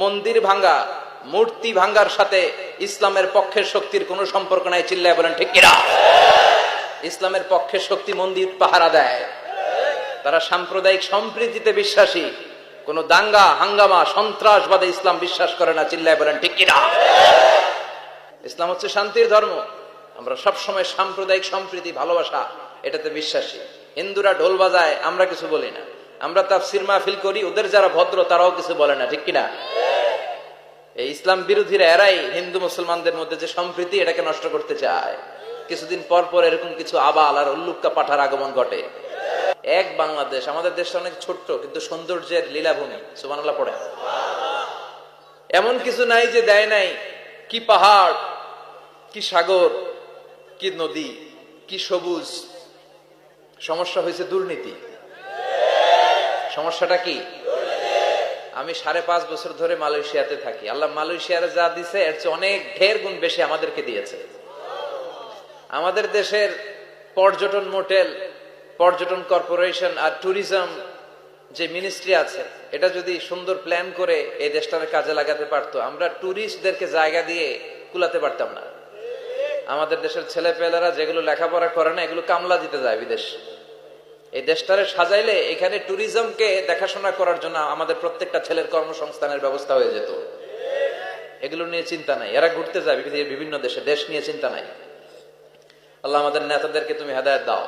মন্দির ভাঙ্গা, মূর্তি ভাঙ্গার সাথে ইসলামের পক্ষের শক্তির কোনো সম্পর্ক নাই। চিল্লায় বলেন ঠিক কিনা? ইসলামের পক্ষের শক্তি মন্দির পাহারা দেয়। তারা সাম্প্রদায়িক সম্প্রীতিতে বিশ্বাসী, কোন দাঙ্গা হাঙ্গামা সন্ত্রাসবাদে ইসলাম বিশ্বাস করে না। চিল্লায় বলেন ঠিক কিনা? ইসলাম হচ্ছে শান্তির ধর্ম। আমরা সবসময় সাম্প্রদায়িক সম্প্রীতি, ভালোবাসা এটাতে বিশ্বাসী। হিন্দুরা ঢোল বাজায়, আমরা কিছু বলি না। আমরা তাফসীর মাহফিল করি, ওদের যারা ভদ্র তারাও কিছু বলে না। ঠিক কিনা? এই ইসলাম বিরোধীরা এরাই হিন্দু মুসলমানদের মধ্যে যে সম্প্রীতি এটাকে নষ্ট করতে চায়। কিছুদিন পর পর এরকম কিছু আবাল আর উল্লুক্কা পাঠার আগমন ঘটে। এক বাংলাদেশ, আমাদের দেশটা অনেক ছোট্ট কিন্তু সৌন্দর্যের লীলাভূমি। সুবহানাল্লাহ পড়ে। এমন কিছু নাই যে দেয় নাই। কি পাহাড়, কি সাগর, কি নদী, কি সবুজ। সমস্যা হয়েছে দুর্নীতি। সমস্যাটা কি? আমি 5.5 বছর ধরে মালয়েশিয়াতে থাকি। আল্লাহ মালয়েশিয়ার যা দিছে এর চেয়ে অনেক ঢের গুণ বেশি আমাদেরকে দিয়েছে। আমাদের দেশের পর্যটন মোটেল, পর্যটন কর্পোরেশন আর ট্যুরিজম যে মিনিস্ট্রি আছে, এটা যদি সুন্দর প্ল্যান করে এই দেশটাকে কাজে লাগাতে পারতো, আমরা ট্যুরিস্টদেরকে জায়গা দিয়ে কুলাতে পারতাম না। আমাদের দেশের ছেলে পেলেরা যেগুলো লেখাপড়া করে না, এগুলো কামলা দিতে যায় বিদেশ। এই দেশটারে সাজাইলে এখানে ট্যুরিজমকে দেখাশোনা করার জন্য আমাদের প্রত্যেকটা ছেলের কর্মসংস্থানের ব্যবস্থা হয়ে যেত। এগুলো নিয়ে চিন্তা নাই। এরা ঘুরতে যায় বিভিন্ন দেশে, দেশ নিয়ে চিন্তা নাই। আল্লাহ আমাদের নেতাদেরকে তুমি হেদায়েত দাও।